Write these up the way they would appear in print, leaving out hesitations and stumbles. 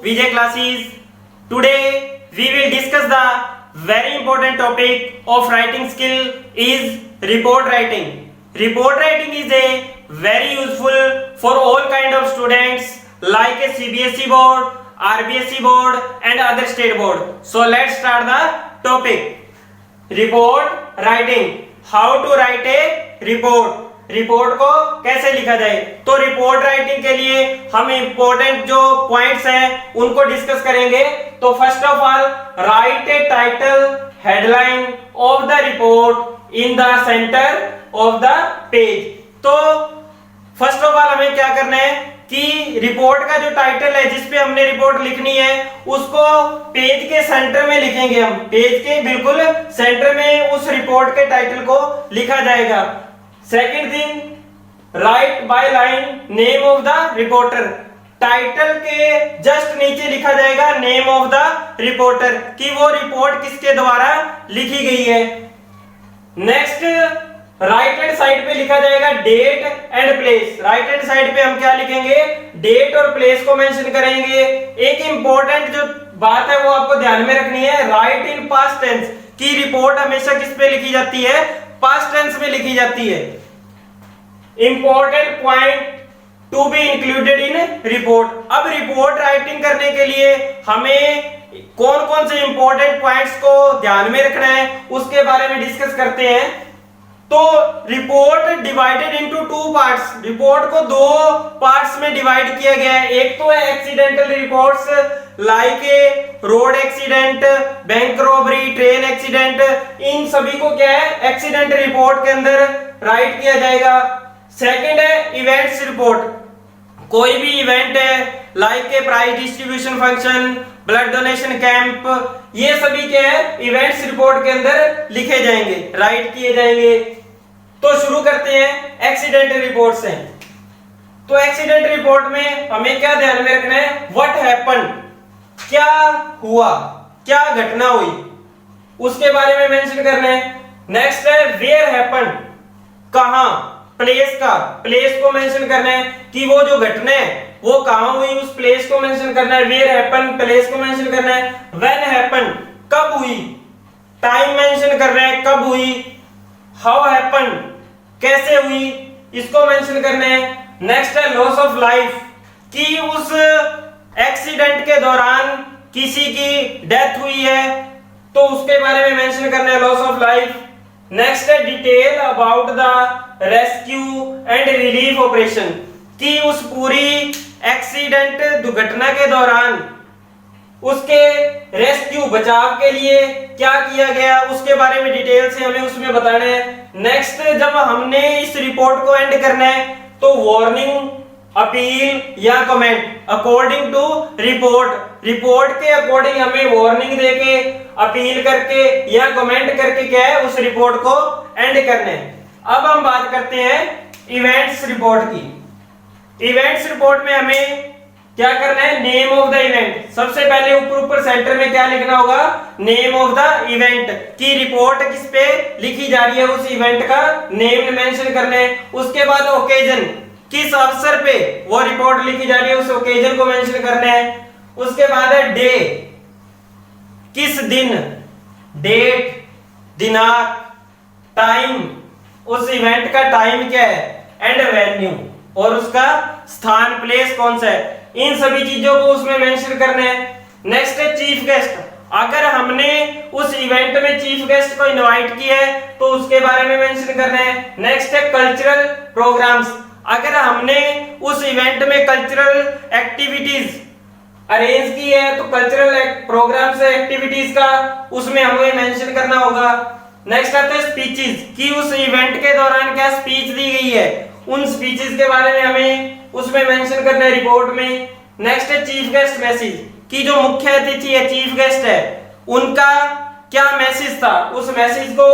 VJ classes. Today we will discuss the very important topic of writing skill is report writing. Report writing is a very useful for all kind of students like a CBSE board, RBSE board and other state board. So let's start the topic. Report writing. How to write a report. Report को कैसे लिखा जाए। तो report writing के लिए हम important जो points हैं उनको डिस्कस करेंगे। तो first of all right A title headline of the report in the centre of the page. तो फर्स्ट ऑफ ऑल हमें क्या करना है कि रिपोर्ट का जो टाइटल है जिसपे हमने रिपोर्ट लिखनी है उसको पेज के सेंटर में लिखेंगे। हम पेज के बिल्कुल सेंटर में उस रिपोर्ट के टाइटल को लिखा जाएगा। Second thing right by line name of the reporter. Title के जस्ट नीचे लिखा जाएगा नेम ऑफ द रिपोर्टर कि वो रिपोर्ट किसके द्वारा लिखी गई है। नेक्स्ट राइट हैंड साइड पे लिखा जाएगा date and place. Right hand side पे हम क्या लिखेंगे, डेट और प्लेस को मेंशन करेंगे। एक इंपॉर्टेंट जो बात है वो आपको ध्यान में रखनी है, राइट इन पास्ट टेंस की रिपोर्ट हमेशा किस पे लिखी जाती है, पास्ट टेंस में लिखी जाती है। Important point to be included in report. अब रिपोर्ट राइटिंग करने के लिए हमें कौन कौन से इंपॉर्टेंट पॉइंट्स को ध्यान में रखना है उसके बारे में डिस्कस करते हैं। तो report divided into two parts. Report को दो पार्ट्स में डिवाइड किया गया है। एक तो है accidental reports like a road accident, bank robbery, train accident. इन सभी को क्या है एक्सीडेंट रिपोर्ट के अंदर राइट किया जाएगा। सेकंड है इवेंट्स रिपोर्ट। कोई भी इवेंट है like a prize distribution function, blood donation camp, ये सभी क्या है इवेंट्स रिपोर्ट के अंदर लिखे जाएंगे, राइट किए जाएंगे। तो शुरू करते हैं एक्सीडेंट रिपोर्ट से। तो एक्सीडेंट रिपोर्ट में हमें क्या ध्यान में रखना है, व्हाट हैपेंड, क्या हुआ, क्या घटना हुई, उसके बारे में मेंशन करना है। नेक्स्ट है वेयर हैपेंड, कहां, प्लेस का, प्लेस को मेंशन करना है कि वो जो घटना है वो कहां हुई, उस प्लेस को मेंशन करना है। वेयर हैपेंड, प्लेस को मेंशन करना है। व्हेन हैपेंड, कब हुई, टाइम मेंशन करना है कब हुई। हाउ हैपेंड, कैसे हुई, इसको मेंशन करना है। नेक्स्ट है लॉस ऑफ लाइफ, कि उस एक्सीडेंट के दौरान किसी की डेथ हुई है तो उसके बारे में मेंशन करना है, लॉस ऑफ लाइफ। नेक्स्ट है detail about the rescue and relief operation, कि उस पूरी एक्सीडेंट दुर्घटना के दौरान उसके रेस्क्यू बचाव के लिए क्या किया गया उसके बारे में डिटेल से हमें उसमें बताना है। नेक्स्ट जब हमने इस रिपोर्ट को एंड करना है तो वार्निंग, अपील या comment according to report. Report के अकॉर्डिंग हमें वार्निंग देके, अपील करके या कमेंट करके क्या है उस रिपोर्ट को एंड करना है। अब हम बात करते हैं इवेंट्स रिपोर्ट की। इवेंट्स रिपोर्ट में हमें क्या करना है, नेम ऑफ द इवेंट। सबसे पहले ऊपर सेंटर में क्या लिखना होगा, नेम ऑफ द इवेंट, की रिपोर्ट किस पे लिखी जा रही है उस इवेंट का नेम मेंशन करना है। उसके बाद ओकेजन, किस अवसर पे वो रिपोर्ट लिखी जा रही है उस ओकेजन को मेंशन करना है। उसके बाद है डे, किस दिन, डेट, दिनांक, टाइम, उस इवेंट का टाइम क्या है, एंड वेन्यू, और उसका स्थान, प्लेस कौन सा है। इन सभी चीजों को उसमें मेंशन करना है। नेक्स्ट है चीफ गेस्ट। अगर हमने उस इवेंट में चीफ गेस्ट को इनवाइट किया है तो उसके बारे में मेंशन करना है। नेक्स्ट है कल्चरल प्रोग्राम्स। अगर हमने उस इवेंट में कल्चरल एक्टिविटीज अरेंज की है तो कल्चरल प्रोग्राम्स एक्टिविटीज का उसमें हमें मेंशन करना होगा। नेक्स्ट आता है स्पीचेस, कि उस इवेंट के दौरान क्या स्पीच दी गई है, उन स्पीचेस के बारे में हमें उसमें मेंशन करना है रिपोर्ट में। नेक्स्ट है चीफ गेस्ट मैसेज, कि जो मुख्य अतिथि है, चीफ गेस्ट है, उनका क्या मैसेज था, उस मैसेज को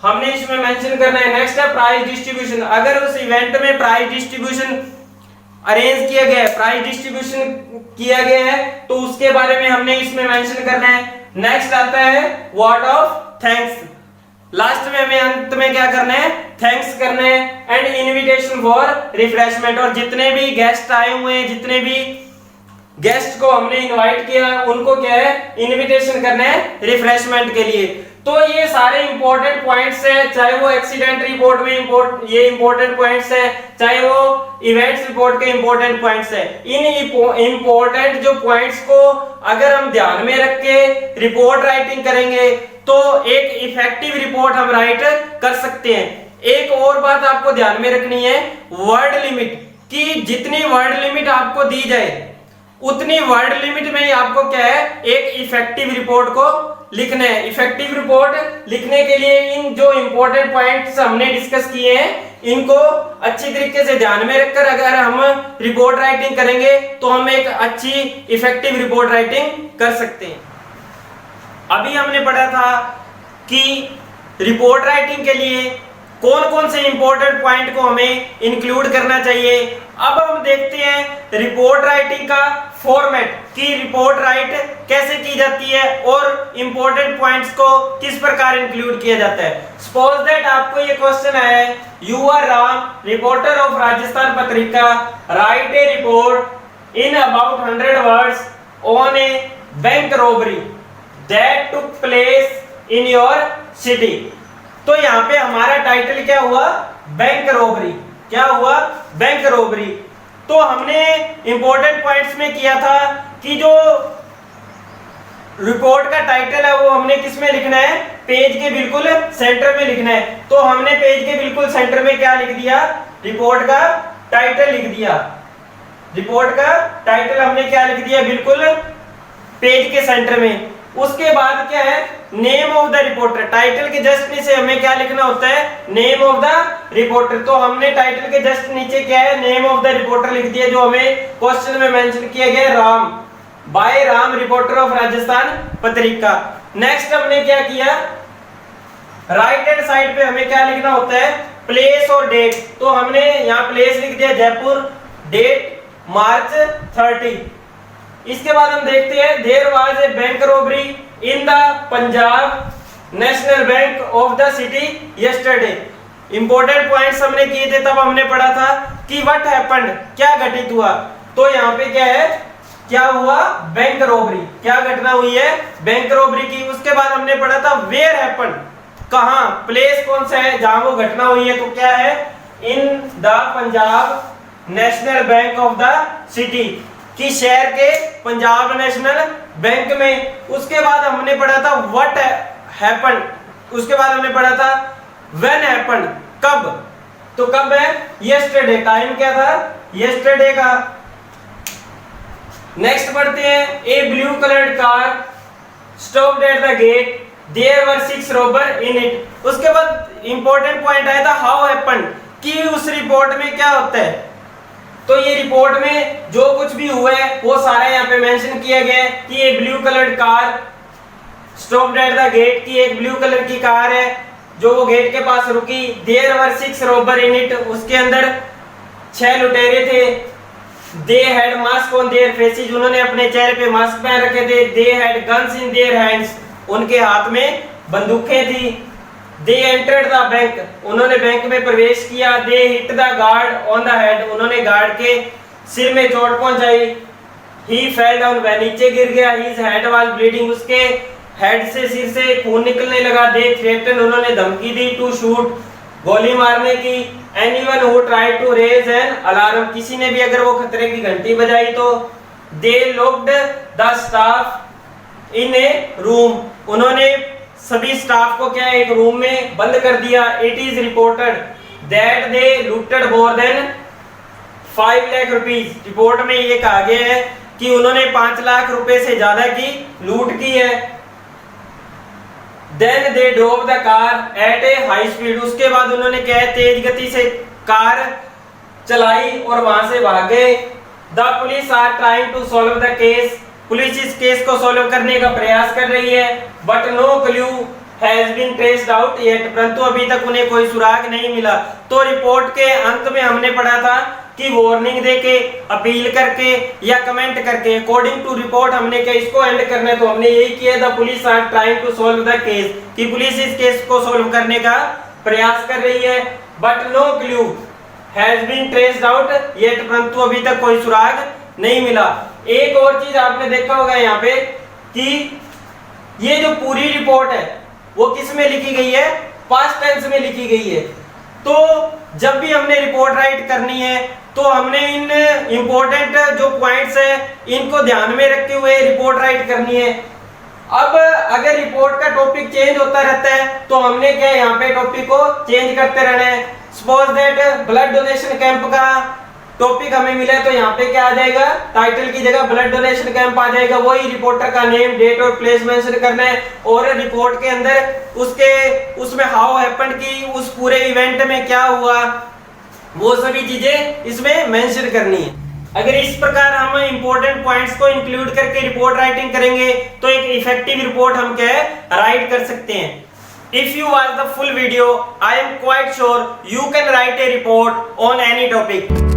हमने इसमें मेंशन करना है। नेक्स्ट है प्राइज डिस्ट्रीब्यूशन। अगर उस इवेंट में प्राइज डिस्ट्रीब्यूशन अरेंज किया गया है, प्राइज डिस्ट्रीब्यूशन किया गया है तो उसके बारे में हमने इसमें मेंशन करना है। नेक्स्ट आता है वर्ड ऑफ थैंक्स। लास्ट में हमें अंत में क्या करना है, थैंक्स करना है एंड इनविटेशन फॉर रिफ्रेशमेंट। और जितने भी गेस्ट आए हुए हैं, जितने भी गेस्ट को हमने इनवाइट किया, उनको क्या है इनविटेशन करना है रिफ्रेशमेंट के लिए। तो ये सारे इंपॉर्टेंट पॉइंट्स है, चाहे वो एक्सीडेंट रिपोर्ट में ये इंपॉर्टेंट पॉइंट्स है, चाहे वो इवेंट्स रिपोर्ट के इंपॉर्टेंट पॉइंट्स है। इन इंपॉर्टेंट जो पॉइंट्स को अगर हम ध्यान में रख के रिपोर्ट राइटिंग करेंगे तो एक इफेक्टिव रिपोर्ट हम राइट कर सकते हैं। एक और बात आपको ध्यान में रखनी है, वर्ड लिमिट, कि जितनी वर्ड लिमिट आपको दी जाए उतनी वर्ड लिमिट में ही आपको क्या है एक इफेक्टिव रिपोर्ट को लिखना है। इफेक्टिव रिपोर्ट लिखने के लिए इन जो इंपॉर्टेंट पॉइंट्स हमने डिस्कस किए हैं इनको अच्छी तरीके से ध्यान में रखकर अगर हम रिपोर्ट राइटिंग करेंगे तो हम एक अच्छी इफेक्टिव रिपोर्ट राइटिंग कर सकते हैं। अभी हमने पढ़ा था कि रिपोर्ट राइटिंग के लिए कौन कौन से इंपॉर्टेंट पॉइंट को हमें इंक्लूड करना चाहिए। अब हम देखते हैं रिपोर्ट राइटिंग का फॉर्मेट, कि रिपोर्ट राइट कैसे की जाती है और इंपॉर्टेंट पॉइंट्स को किस प्रकार इंक्लूड किया जाता है। सपोज दैट आपको ये क्वेश्चन आया है, you are Ram, reporter of Rajasthan Patrika, write a report in about 100 words on a bank robbery that took place in your city. तो यहाँ पे हमारा टाइटल क्या हुआ, बैंक रॉबरी। क्या हुआ, बैंक रॉबरी। तो हमने इंपॉर्टेंट पॉइंट्स में किया था कि जो रिपोर्ट का टाइटल है वो हमने किस में लिखना है, पेज के बिल्कुल सेंटर में लिखना है। तो हमने पेज के बिल्कुल सेंटर में क्या लिख दिया, रिपोर्ट का टाइटल लिख दिया। रिपोर्ट का टाइटल हमने क्या लिख दिया, बिल्कुल पेज के सेंटर में। उसके बाद क्या है, name of the reporter. Title के जस्ट नीचे हमें क्या लिखना होता है, नेम ऑफ द रिपोर्टर। तो हमने टाइटल के जस्ट नीचे क्या है, नेम ऑफ द रिपोर्टर लिख दिया, जो हमें क्वेश्चन में मेंशन किया गया, Ram, by Ram, reporter of Rajasthan Patrika. Next हमने क्या किया, राइट हैंड साइड पे हमें क्या लिखना होता है, प्लेस और डेट। तो हमने यहाँ प्लेस लिख दिया जयपुर, डेट मार्च 30। इसके बाद हम देखते हैं, there was a bank robbery in the Punjab National Bank of the city yesterday. Important points हमने किए थे, तब हमने पढ़ा था कि व्हाट हैपेंड, क्या घटित हुआ। तो यहाँ पे क्या है, क्या हुआ, बैंक रॉबरी, क्या घटना हुई है, बैंक रॉबरी की। उसके बाद हमने पढ़ा था वेयर हैपेंड, कहां, प्लेस कौन सा है जहां वो घटना हुई है। तो क्या है, इन the Punjab National Bank of the city, कि शहर के पंजाब नेशनल बैंक में। उसके बाद हमने पढ़ा था व्हाट हैपेंड, उसके बाद हमने पढ़ा था व्हेन हैपेंड, कब। तो कब है, यस्टरडे, टाइम क्या था, यस्टरडे का। नेक्स्ट पढ़ते हैं, a blue coloured car stopped at the gate, there were 6 robber in it. उसके बाद इंपॉर्टेंट पॉइंट आया था हाउ हैपेंड, कि उस रिपोर्ट में क्या होता है। तो ये रिपोर्ट में जो कुछ भी हुआ है वो सारा यहाँ पे मेंशन किया गया है कि ये blue coloured car stopped at the gate, की एक ब्लू कलर की कार है जो वो गेट के पास रुकी। There were 6 robber in it, उसके अंदर 6 लुटेरे थे। They had mask on their faces, उन्होंने अपने चेहरे पे मास्क पहन रखे थे। They had guns in their hands, उनके हाथ में बंदूकें थी। दे एंटर्ड द बैंक, उन्होंने बैंक में प्रवेश किया। They hit the guard on the head, उन्होंने गार्ड के सिर में चोट पहुंचाई। ही फेल डाउन, वह नीचे गिर गया। हिज हेड वाज ब्लीडिंग, उसके हेड से, सिर से खून निकलने लगा। दे थ्रेटन, उन्होंने धमकी दी। टू शूट, गोली मारने की। Anyone who tried to raise an alarm, किसी ने भी अगर वो खतरे की घंटी बजाई तो। They locked the staff in a room, उन्होंने सभी स्टाफ को क्या एक रूम में बंद कर दिया। It is reported that they looted more than 5 lakh rupees, report में ये कहा गया है कि उन्होंने 5 लाख रुपए से ज्यादा की लूट की है। Then they drove the car at a high speed, उसके बाद उन्होंने क्या है तेज गति से कार चलाई और वहां से भाग गए। The police are trying to solve the case, police इस केस को सॉल्व करने का प्रयास कर रही है। But no clue has been traced out yet, परंतु अभी तक उन्हें कोई सुराग नहीं मिला। तो रिपोर्ट के अंत में हमने पढ़ा था कि वार्निंग देके, अपील करके या कमेंट करके, अकॉर्डिंग टू रिपोर्ट हमने क्या इसको एंड करना है। तो हमने यही किया, the police are trying to solve the case, कि पुलिस इस केस को सॉल्व करने का प्रयास कर रही है। But no clue has been traced out yet, परंतु अभी तक कोई सुराग नहीं मिला। एक और चीज आपने देखा होगा यहाँ पे कि ये जो पूरी रिपोर्ट है वो किस में लिखी गई है, पास्ट टेंस में लिखी गई है। तो जब भी हमने रिपोर्ट राइट करनी है तो हमने इन इंपॉर्टेंट जो पॉइंट्स है इनको ध्यान में रखते हुए रिपोर्ट राइट करनी है। अब अगर रिपोर्ट का टॉपिक चेंज होता रहता है तो हमने क्या यहाँ पे टॉपिक को चेंज करते रहना है। Suppose that blood donation camp का टॉपिक हमें मिला है तो यहाँ पे क्या आ जाएगा, टाइटल की जगह ब्लड डोनेशन कैंप आ जाएगा। वही रिपोर्टर का नेम, डेट और प्लेस मेंशन करना है और रिपोर्ट के अंदर उसमें हाउ हैपेंड की उस पूरे इवेंट में क्या हुआ वो सभी चीजें इसमें मेंशन करनी है। अगर इस प्रकार हम इंपॉर्टेंट पॉइंट्स को इंक्लूड करके रिपोर्ट राइटिंग करेंगे तो एक इफेक्टिव रिपोर्ट हम क्या है राइट कर सकते हैं। If you watch the full video, I am quite sure you can write a report on any topic.